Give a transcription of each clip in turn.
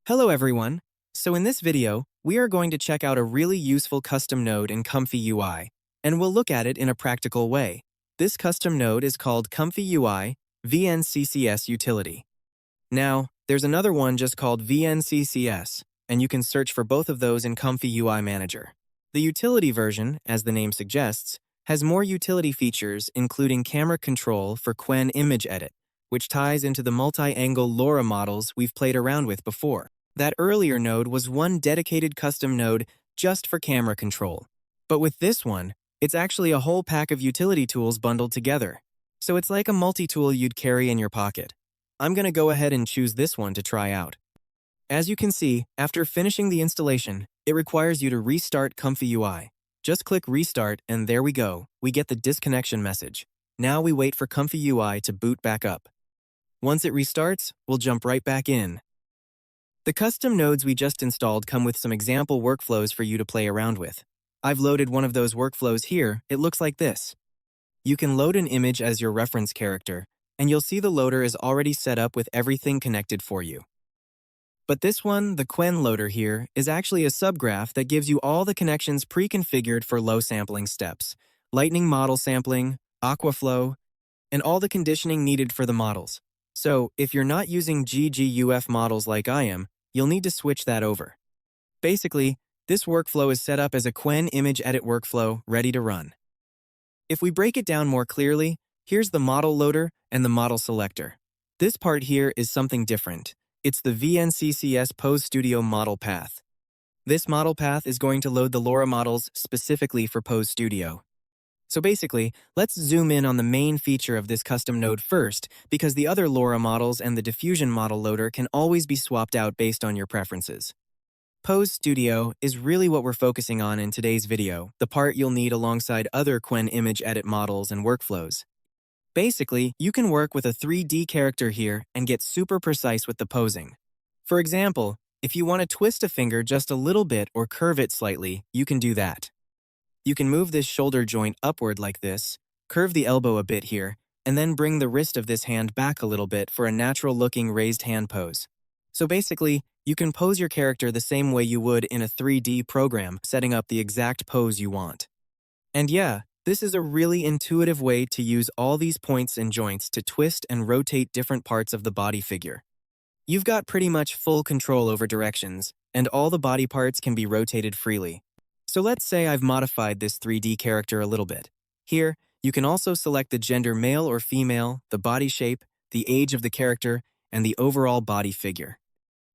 Hello everyone. So in this video, we are going to check out a really useful custom node in ComfyUI, and we'll look at it in a practical way. This custom node is called ComfyUI VNCCS Utility. Now, there's another one just called VNCCS, and you can search for both of those in ComfyUI Manager. The utility version, as the name suggests, has more utility features including camera control for Qwen Image Edit, which ties into the multi-angle LoRa models we've played around with before. That earlier node was one dedicated custom node just for camera control. But with this one, it's actually a whole pack of utility tools bundled together. So it's like a multi-tool you'd carry in your pocket. I'm going to go ahead and choose this one to try out. As you can see, after finishing the installation, it requires you to restart ComfyUI. Just click Restart and there we go, we get the disconnection message. Now we wait for ComfyUI to boot back up. Once it restarts, we'll jump right back in. The custom nodes we just installed come with some example workflows for you to play around with. I've loaded one of those workflows here. It looks like this. You can load an image as your reference character, and you'll see the loader is already set up with everything connected for you. But this one, the Qwen loader here, is actually a subgraph that gives you all the connections pre-configured for low sampling steps, lightning model sampling, aquaflow, and all the conditioning needed for the models. So, if you're not using GGUF models like I am, you'll need to switch that over. Basically, this workflow is set up as a Qwen Image Edit workflow ready to run. If we break it down more clearly, here's the model loader and the model selector. This part here is something different. It's the VNCCS Pose Studio model path. This model path is going to load the LoRa models specifically for Pose Studio. So basically, let's zoom in on the main feature of this custom node first, because the other LoRa models and the diffusion model loader can always be swapped out based on your preferences. Pose Studio is really what we're focusing on in today's video, the part you'll need alongside other Qwen Image Edit models and workflows. Basically, you can work with a 3D character here and get super precise with the posing. For example, if you want to twist a finger just a little bit or curve it slightly, you can do that. You can move this shoulder joint upward like this, curve the elbow a bit here, and then bring the wrist of this hand back a little bit for a natural-looking raised hand pose. So basically, you can pose your character the same way you would in a 3D program, setting up the exact pose you want. And yeah, this is a really intuitive way to use all these points and joints to twist and rotate different parts of the body figure. You've got pretty much full control over directions, and all the body parts can be rotated freely. So let's say I've modified this 3D character a little bit. Here, you can also select the gender male or female, the body shape, the age of the character, and the overall body figure.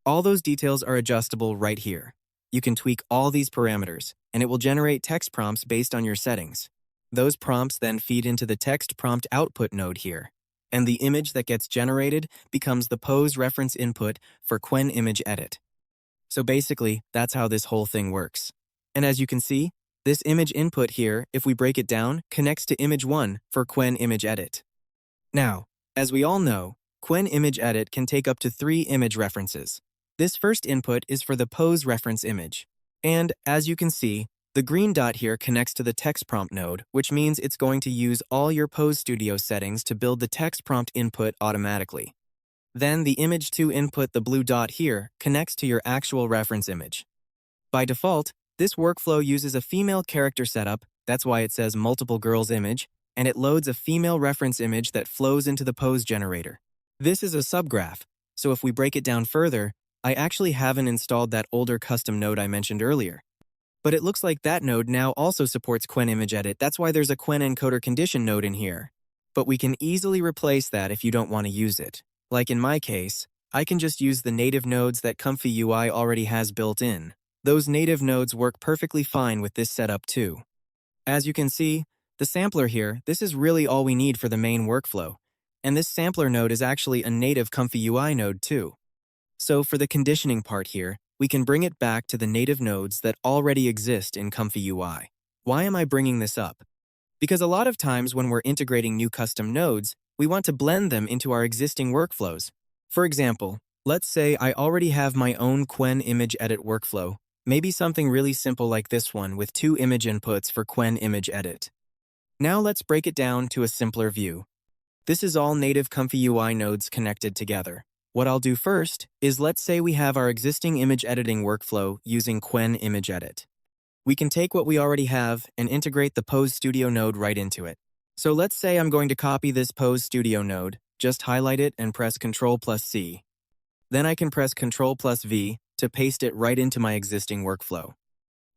All those details are adjustable right here. You can tweak all these parameters, and it will generate text prompts based on your settings. Those prompts then feed into the text prompt output node here, and the image that gets generated becomes the pose reference input for Qwen Image Edit. So basically, that's how this whole thing works. And as you can see, this image input here, if we break it down, connects to image 1 for Qwen Image Edit. Now, as we all know, Qwen Image Edit can take up to 3 image references. This first input is for the pose reference image. And, as you can see, the green dot here connects to the text prompt node, which means it's going to use all your Pose Studio settings to build the text prompt input automatically. Then the image 2 input, the blue dot here, connects to your actual reference image. By default, this workflow uses a female character setup, that's why it says multiple girls image, and it loads a female reference image that flows into the pose generator. This is a subgraph, so if we break it down further, I actually haven't installed that older custom node I mentioned earlier. But it looks like that node now also supports Qwen Image Edit, that's why there's a Qwen encoder condition node in here. But we can easily replace that if you don't want to use it. Like in my case, I can just use the native nodes that ComfyUI already has built in. Those native nodes work perfectly fine with this setup too. As you can see, the sampler here, this is really all we need for the main workflow. And this sampler node is actually a native ComfyUI node too. So for the conditioning part here, we can bring it back to the native nodes that already exist in ComfyUI. Why am I bringing this up? Because a lot of times when we're integrating new custom nodes, we want to blend them into our existing workflows. For example, let's say I already have my own Qwen Image Edit workflow, maybe something really simple like this one with 2 image inputs for Qwen Image Edit. Now let's break it down to a simpler view. This is all native ComfyUI nodes connected together. What I'll do first is let's say we have our existing image editing workflow using Qwen Image Edit. We can take what we already have and integrate the Pose Studio node right into it. So let's say I'm going to copy this Pose Studio node, just highlight it and press Ctrl+C. Then I can press Ctrl+V to paste it right into my existing workflow.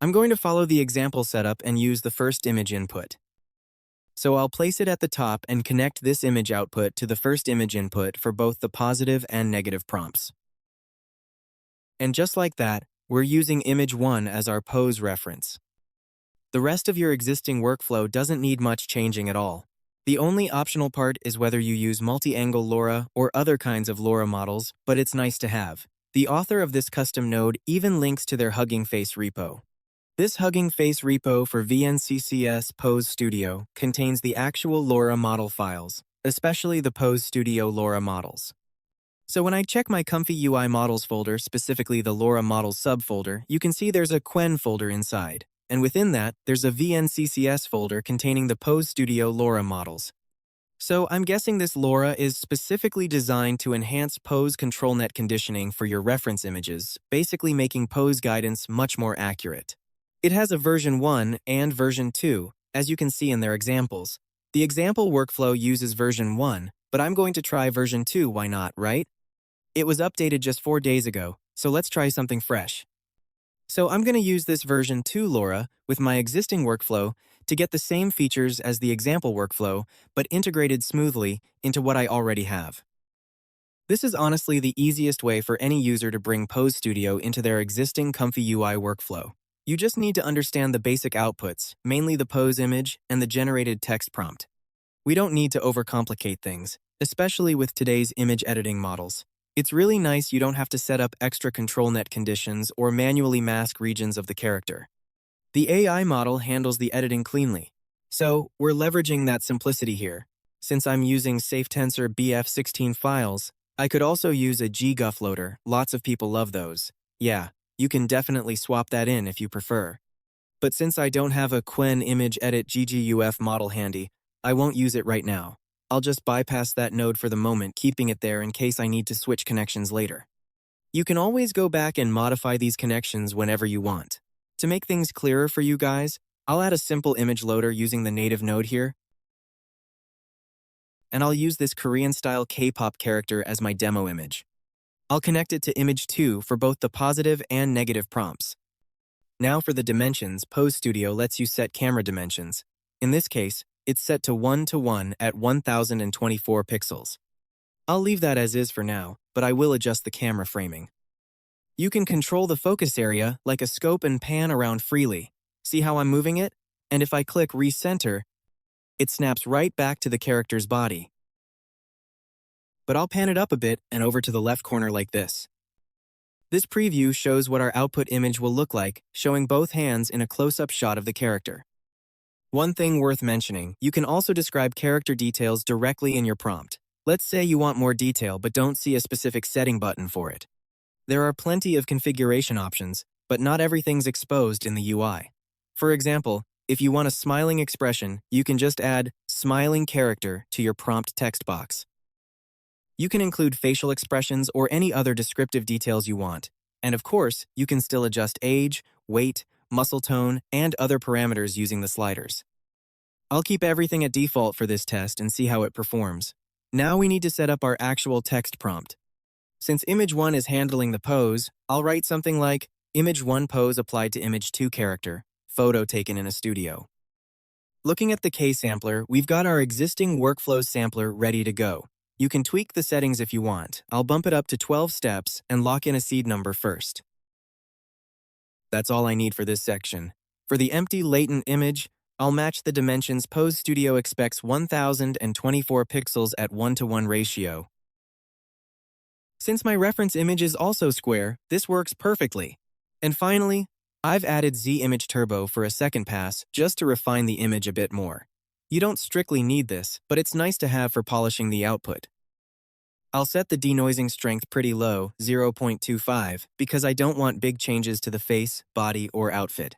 I'm going to follow the example setup and use the first image input. So I'll place it at the top and connect this image output to the first image input for both the positive and negative prompts. And just like that, we're using image 1 as our pose reference. The rest of your existing workflow doesn't need much changing at all. The only optional part is whether you use multi-angle LoRa or other kinds of LoRa models, but it's nice to have. The author of this custom node even links to their Hugging Face repo. This Hugging Face repo for VNCCS Pose Studio contains the actual LoRa model files, especially the Pose Studio LoRa models. So when I check my ComfyUI models folder, specifically the LoRa models subfolder, you can see there's a Qwen folder inside. And within that, there's a VNCCS folder containing the Pose Studio LoRa models. So I'm guessing this LoRa is specifically designed to enhance Pose ControlNet conditioning for your reference images, basically making pose guidance much more accurate. It has a version 1 and version 2, as you can see in their examples. The example workflow uses version 1, but I'm going to try version 2, why not, right? It was updated just 4 days ago, so let's try something fresh. So I'm going to use this version 2 LoRa with my existing workflow to get the same features as the example workflow, but integrated smoothly into what I already have. This is honestly the easiest way for any user to bring Pose Studio into their existing ComfyUI workflow. You just need to understand the basic outputs, mainly the pose image and the generated text prompt. We don't need to overcomplicate things, especially with today's image editing models. It's really nice you don't have to set up extra ControlNet conditions or manually mask regions of the character. The AI model handles the editing cleanly, so we're leveraging that simplicity here. Since I'm using SafeTensor BF16 files, I could also use a GGUF loader. Lots of people love those. Yeah, you can definitely swap that in if you prefer. But since I don't have a Qwen Image Edit GGUF model handy, I won't use it right now. I'll just bypass that node for the moment, keeping it there in case I need to switch connections later. You can always go back and modify these connections whenever you want. To make things clearer for you guys, I'll add a simple image loader using the native node here. And I'll use this Korean-style K-pop character as my demo image. I'll connect it to image 2 for both the positive and negative prompts. Now for the dimensions, Pose Studio lets you set camera dimensions. In this case, it's set to 1:1 at 1024 pixels. I'll leave that as is for now, but I will adjust the camera framing. You can control the focus area like a scope and pan around freely. See how I'm moving it? And if I click Recenter, it snaps right back to the character's body. But I'll pan it up a bit and over to the left corner like this. This preview shows what our output image will look like, showing both hands in a close-up shot of the character. One thing worth mentioning, you can also describe character details directly in your prompt. Let's say you want more detail but don't see a specific setting button for it. There are plenty of configuration options, but not everything's exposed in the UI. For example, if you want a smiling expression, you can just add smiling character to your prompt text box. You can include facial expressions or any other descriptive details you want. And of course, you can still adjust age, weight, muscle tone, and other parameters using the sliders. I'll keep everything at default for this test and see how it performs. Now we need to set up our actual text prompt. Since image 1 is handling the pose, I'll write something like, image 1 pose applied to image 2 character, photo taken in a studio. Looking at the K-sampler, we've got our existing workflow sampler ready to go. You can tweak the settings if you want. I'll bump it up to 12 steps and lock in a seed number first. That's all I need for this section. For the empty latent image, I'll match the dimensions Pose Studio expects 1024 pixels at 1:1 ratio. Since my reference image is also square, this works perfectly. And finally, I've added Z-Image Turbo for a second pass just to refine the image a bit more. You don't strictly need this, but it's nice to have for polishing the output. I'll set the denoising strength pretty low, 0.25, because I don't want big changes to the face, body, or outfit.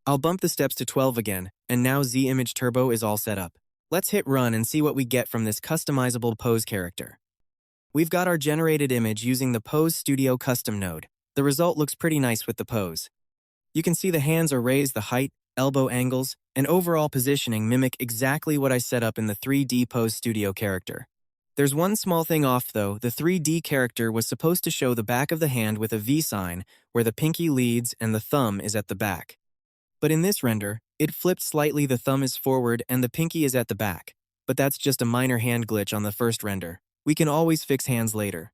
I'll bump the steps to 12 again, and now Z-Image Turbo is all set up. Let's hit run and see what we get from this customizable pose character. We've got our generated image using the Pose Studio custom node. The result looks pretty nice with the pose. You can see the hands are raised, the height, elbow angles, and overall positioning mimic exactly what I set up in the 3D Pose Studio character. There's one small thing off though. The 3D character was supposed to show the back of the hand with a V sign where the pinky leads and the thumb is at the back. But in this render, it flipped slightly, the thumb is forward and the pinky is at the back. But that's just a minor hand glitch on the first render. We can always fix hands later.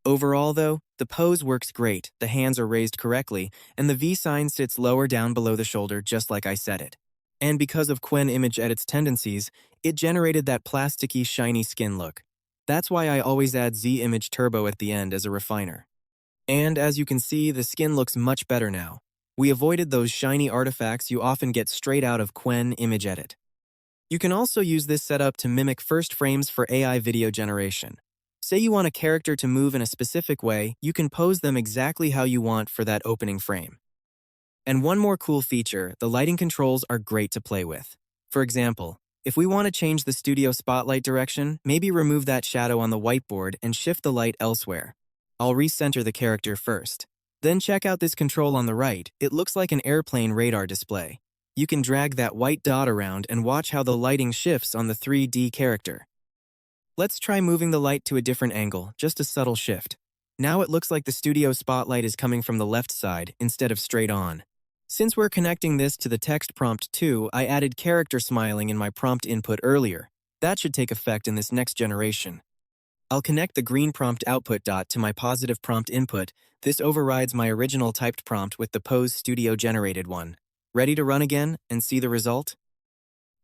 Overall though, the pose works great, the hands are raised correctly, and the V sign sits lower down below the shoulder just like I set it. And because of Qwen Image Edit's tendencies, it generated that plasticky, shiny skin look. That's why I always add Z Image Turbo at the end as a refiner. And as you can see, the skin looks much better now. We avoided those shiny artifacts you often get straight out of Qwen Image Edit. You can also use this setup to mimic first frames for AI video generation. Say you want a character to move in a specific way, you can pose them exactly how you want for that opening frame. And one more cool feature, the lighting controls are great to play with. For example, if we want to change the studio spotlight direction, maybe remove that shadow on the whiteboard and shift the light elsewhere. I'll recenter the character first. Then check out this control on the right. It looks like an airplane radar display. You can drag that white dot around and watch how the lighting shifts on the 3D character. Let's try moving the light to a different angle, just a subtle shift. Now it looks like the studio spotlight is coming from the left side instead of straight on. Since we're connecting this to the text prompt too, I added character smiling in my prompt input earlier. That should take effect in this next generation. I'll connect the green prompt output dot to my positive prompt input. This overrides my original typed prompt with the Pose Studio generated one. Ready to run again and see the result?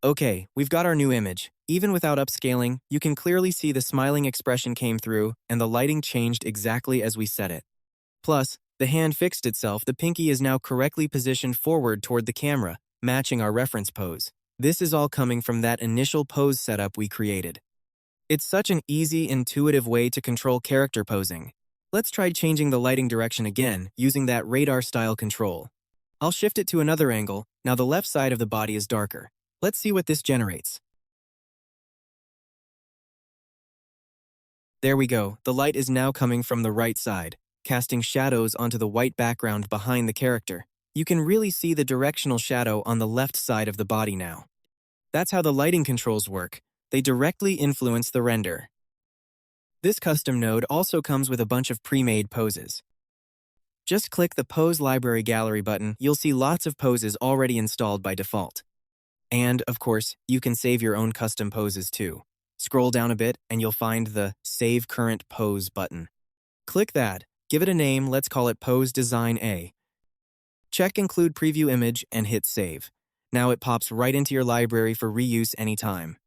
Okay, we've got our new image. Even without upscaling, you can clearly see the smiling expression came through and the lighting changed exactly as we set it. Plus, the hand fixed itself, the pinky is now correctly positioned forward toward the camera, matching our reference pose. This is all coming from that initial pose setup we created. It's such an easy, intuitive way to control character posing. Let's try changing the lighting direction again, using that radar-style control. I'll shift it to another angle. Now the left side of the body is darker. Let's see what this generates. There we go. The light is now coming from the right side, casting shadows onto the white background behind the character. You can really see the directional shadow on the left side of the body now. That's how the lighting controls work. They directly influence the render. This custom node also comes with a bunch of pre-made poses. Just click the Pose Library Gallery button, you'll see lots of poses already installed by default. And, of course, you can save your own custom poses too. Scroll down a bit and you'll find the Save Current Pose button. Click that, give it a name, let's call it Pose Design A. Check Include Preview Image and hit Save. Now it pops right into your library for reuse anytime.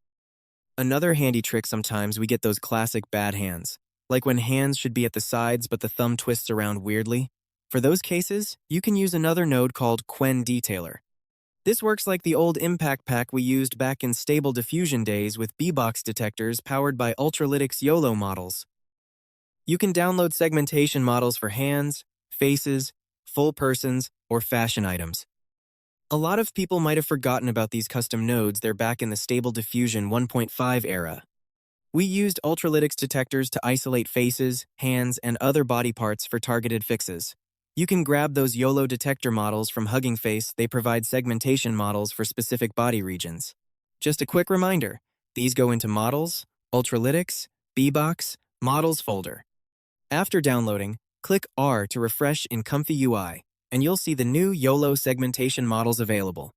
Another handy trick, sometimes we get those classic bad hands, like when hands should be at the sides but the thumb twists around weirdly. For those cases, you can use another node called Qwen Detailer. This works like the old impact pack we used back in Stable Diffusion days with B-Box detectors powered by Ultralytics YOLO models. You can download segmentation models for hands, faces, full persons, or fashion items. A lot of people might have forgotten about these custom nodes. They're back in the Stable Diffusion 1.5 era. We used Ultralytics detectors to isolate faces, hands, and other body parts for targeted fixes. You can grab those YOLO detector models from Hugging Face. They provide segmentation models for specific body regions. Just a quick reminder, these go into Models, Ultralytics, B-Box, Models folder. After downloading, click R to refresh in ComfyUI, and you'll see the new YOLO segmentation models available.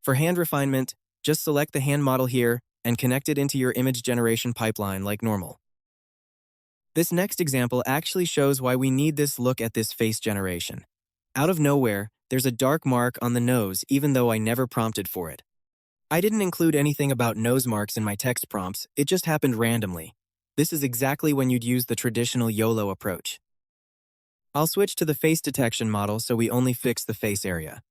For hand refinement, just select the hand model here and connect it into your image generation pipeline like normal. This next example actually shows why we need this. Look at this face generation. Out of nowhere, there's a dark mark on the nose even though I never prompted for it. I didn't include anything about nose marks in my text prompts, it just happened randomly. This is exactly when you'd use the traditional YOLO approach. I'll switch to the face detection model so we only fix the face area.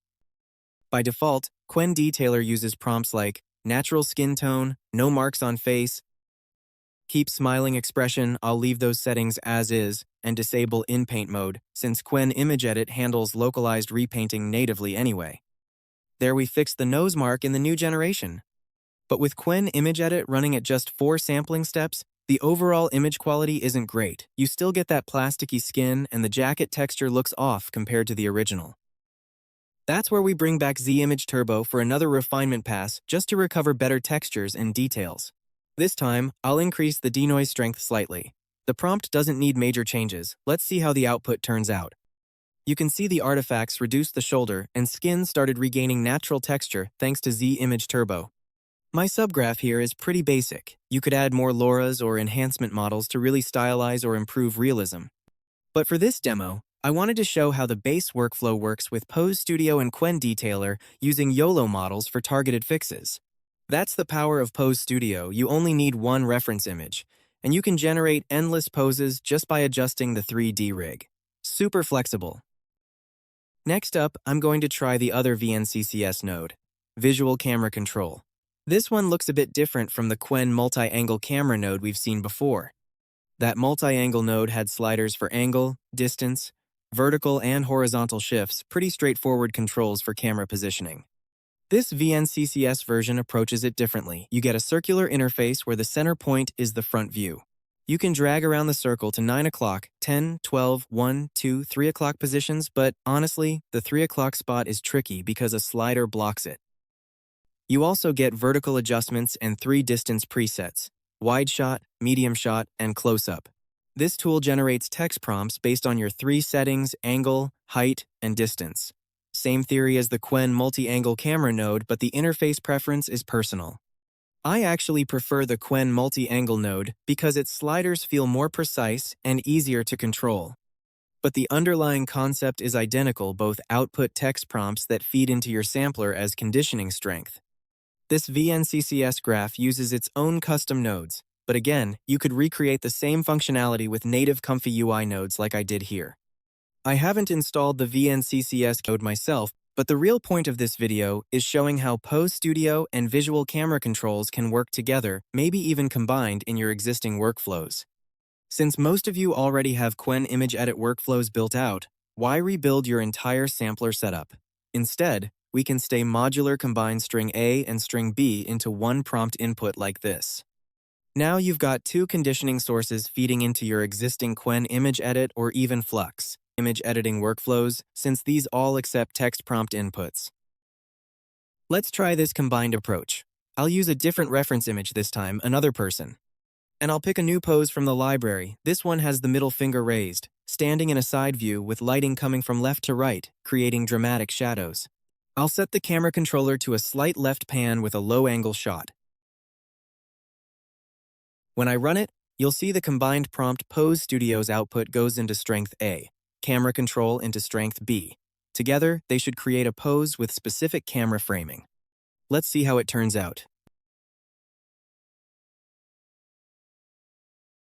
By default, Qwen Detailer uses prompts like natural skin tone, no marks on face, keep smiling expression. I'll leave those settings as is, and disable in-paint mode, since Qwen Image Edit handles localized repainting natively anyway. There we fixed the nose mark in the new generation. But with Qwen Image Edit running at just 4 sampling steps, The overall image quality isn't great. You still get that plasticky skin and the jacket texture looks off compared to the original. That's where we bring back Z Image Turbo for another refinement pass just to recover better textures and details. This time, I'll increase the denoise strength slightly. The prompt doesn't need major changes. Let's see how the output turns out. You can see the artifacts reduced the shoulder and skin started regaining natural texture thanks to Z Image Turbo. My subgraph here is pretty basic. You could add more LoRa's or enhancement models to really stylize or improve realism. But for this demo, I wanted to show how the base workflow works with Pose Studio and Qwen Detailer using YOLO models for targeted fixes. That's the power of Pose Studio. You only need one reference image, and you can generate endless poses just by adjusting the 3D rig. Super flexible. Next up, I'm going to try the other VNCCS node, Visual Camera Control. This one looks a bit different from the Qwen multi-angle camera node we've seen before. That multi-angle node had sliders for angle, distance, vertical and horizontal shifts, pretty straightforward controls for camera positioning. This VNCCS version approaches it differently. You get a circular interface where the center point is the front view. You can drag around the circle to 9 o'clock, 10, 12, 1, 2, 3 o'clock positions, but honestly, the 3 o'clock spot is tricky because a slider blocks it. You also get vertical adjustments and 3 distance presets: wide shot, medium shot, and close-up. This tool generates text prompts based on your 3 settings: angle, height, and distance. Same theory as the Qwen multi-angle camera node, but the interface preference is personal. I actually prefer the Qwen multi-angle node because its sliders feel more precise and easier to control. But the underlying concept is identical, both output text prompts that feed into your sampler as conditioning strength. This VNCCS graph uses its own custom nodes, but again, you could recreate the same functionality with native ComfyUI nodes like I did here. I haven't installed the VNCCS node myself, but the real point of this video is showing how Pose Studio and visual camera controls can work together, maybe even combined in your existing workflows. Since most of you already have Qwen image edit workflows built out, why rebuild your entire sampler setup? Instead, we can stay modular, combine string A and string B into one prompt input like this. Now you've got 2 conditioning sources feeding into your existing Qwen image edit or even Flux image editing workflows, since these all accept text prompt inputs. Let's try this combined approach. I'll use a different reference image this time, another person. And I'll pick a new pose from the library. This one has the middle finger raised, standing in a side view with lighting coming from left to right, creating dramatic shadows. I'll set the camera controller to a slight left pan with a low angle shot. When I run it, you'll see the combined prompt Pose Studio's output goes into strength A, camera control into strength B. Together, they should create a pose with specific camera framing. Let's see how it turns out.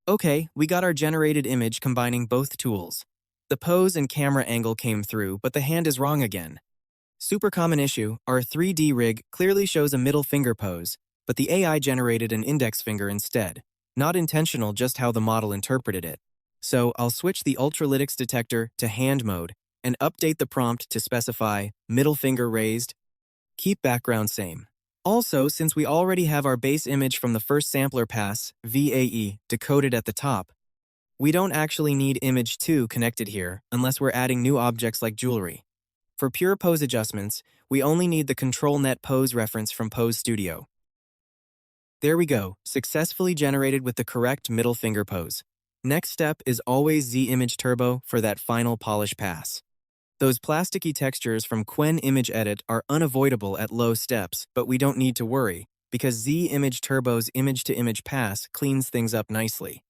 Okay, we got our generated image combining both tools. The pose and camera angle came through, but the hand is wrong again. Super common issue, our 3D rig clearly shows a middle finger pose, but the AI generated an index finger instead. Not intentional, just how the model interpreted it. So I'll switch the Ultralytics detector to hand mode and update the prompt to specify middle finger raised. Keep background same. Also, since we already have our base image from the first sampler pass, VAE, decoded at the top, we don't actually need image 2 connected here unless we're adding new objects like jewelry. For pure pose adjustments, we only need the ControlNet pose reference from Pose Studio. There we go, successfully generated with the correct middle finger pose. Next step is always Z Image Turbo for that final polish pass. Those plasticky textures from Qwen Image Edit are unavoidable at low steps, but we don't need to worry, because Z Image Turbo's image-to-image pass cleans things up nicely.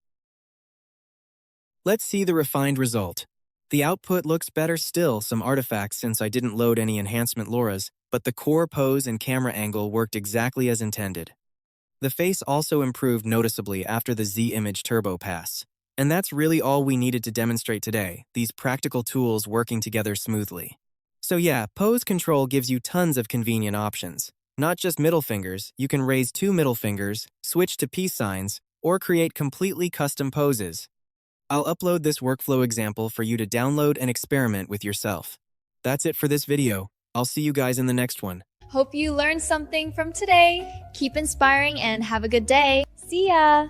Let's see the refined result. The output looks better still, some artifacts since I didn't load any enhancement LoRa's, but the core pose and camera angle worked exactly as intended. The face also improved noticeably after the Z Image Turbo pass. And that's really all we needed to demonstrate today, these practical tools working together smoothly. So yeah, Pose Control gives you tons of convenient options. Not just middle fingers, you can raise 2 middle fingers, switch to peace signs, or create completely custom poses. I'll upload this workflow example for you to download and experiment with yourself. That's it for this video. I'll see you guys in the next one. Hope you learned something from today. Keep inspiring and have a good day. See ya!